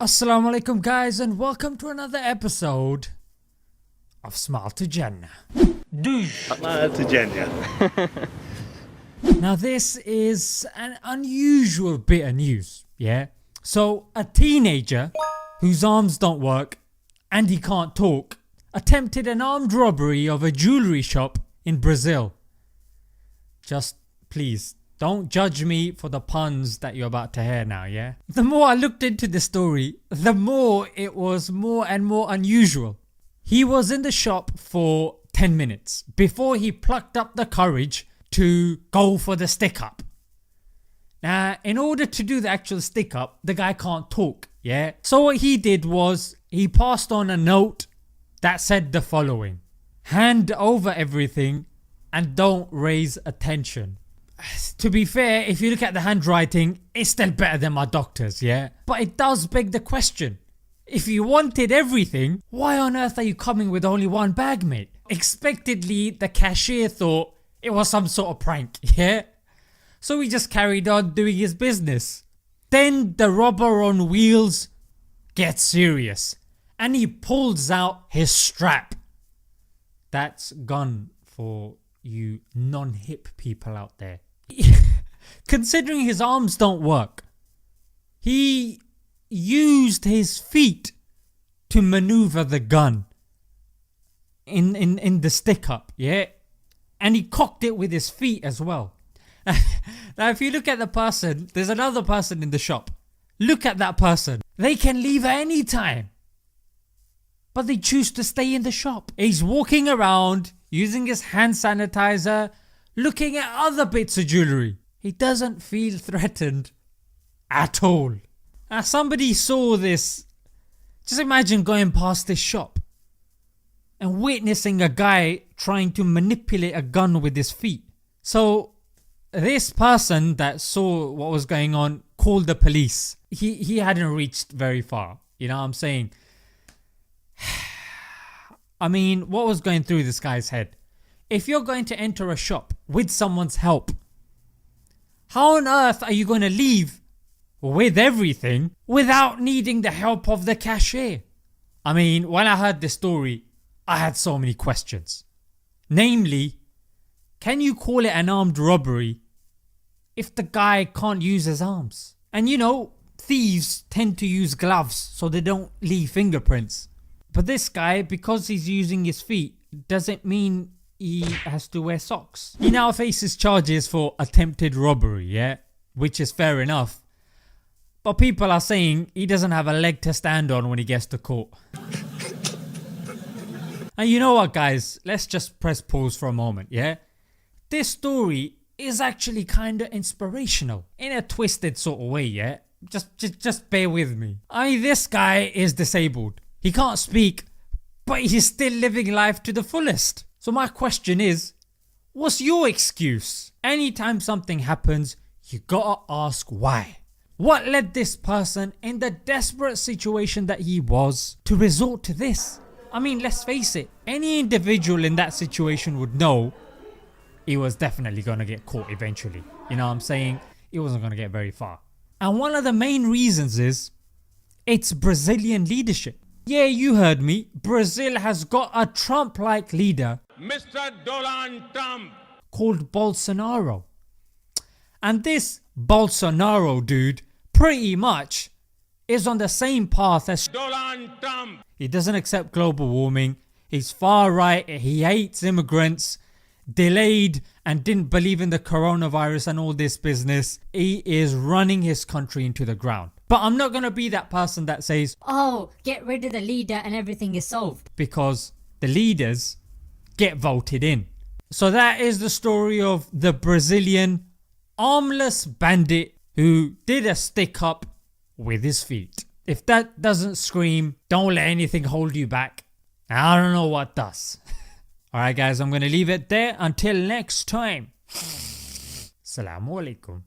Assalamu alaikum guys, and welcome to another episode of Smile to Jannah. Smile to Jannah. Now this is an unusual bit of news, yeah? So a teenager whose arms don't work and he can't talk attempted an armed robbery of a jewellery shop in Brazil. Just please don't judge me for the puns that you're about to hear now, yeah? The more I looked into the story, the more it was more and more unusual. He was in the shop for 10 minutes before he plucked up the courage to go for the stick up. Now in order to do the actual stick up, the guy can't talk, yeah? So what he did was he passed on a note that said the following: hand over everything and don't raise attention. To be fair, if you look at the handwriting, it's still better than my doctor's, yeah? But it does beg the question, if you wanted everything, why on earth are you coming with only one bag, mate? Expectedly the cashier thought it was some sort of prank, yeah? So he just carried on doing his business. Then the robber on wheels gets serious and he pulls out his strap. That's gun for you non-hip people out there. Considering his arms don't work, he used his feet to maneuver the gun in the stick up, yeah? And he cocked it with his feet as well. Now if you look at the person, there's another person in the shop. Look at that person. They can leave at any time, but they choose to stay in the shop. He's walking around using his hand sanitizer, looking at other bits of jewellery. He doesn't feel threatened at all. Now somebody saw this. Just imagine going past this shop and witnessing a guy trying to manipulate a gun with his feet. So this person that saw what was going on called the police. He hadn't reached very far, you know what I'm saying? I mean, what was going through this guy's head? If you're going to enter a shop with someone's help, how on earth are you going to leave with everything without needing the help of the cashier? I mean, when I heard this story, I had so many questions. Namely, can you call it an armed robbery if the guy can't use his arms? And you know, thieves tend to use gloves so they don't leave fingerprints. But this guy, because he's using his feet, doesn't mean he has to wear socks. He now faces charges for attempted robbery, yeah? Which is fair enough. But people are saying he doesn't have a leg to stand on when he gets to court. And you know what guys, let's just press pause for a moment, yeah? This story is actually kinda inspirational in a twisted sort of way, yeah? Just bear with me. I mean, this guy is disabled. He can't speak, but he's still living life to the fullest. So my question is, what's your excuse? Anytime something happens, you gotta ask why. What led this person in the desperate situation that he was to resort to this? I mean, let's face it, any individual in that situation would know he was definitely gonna get caught eventually. You know what I'm saying? He wasn't gonna get very far. And one of the main reasons is, it's Brazilian leadership. Yeah, you heard me, Brazil has got a Trump-like leader, Mr. Donald Trump, called Bolsonaro. And this Bolsonaro dude pretty much is on the same path as Donald Trump. He doesn't accept global warming, he's far right, he hates immigrants, delayed and didn't believe in the coronavirus and all this business. He is running his country into the ground. But I'm not gonna be that person that says, oh, get rid of the leader and everything is solved. Because the leaders get voted in. So that is the story of the Brazilian armless bandit who did a stick up with his feet. If that doesn't scream, don't let anything hold you back, I don't know what does. Alright guys, I'm gonna leave it there until next time. Assalamu alaikum.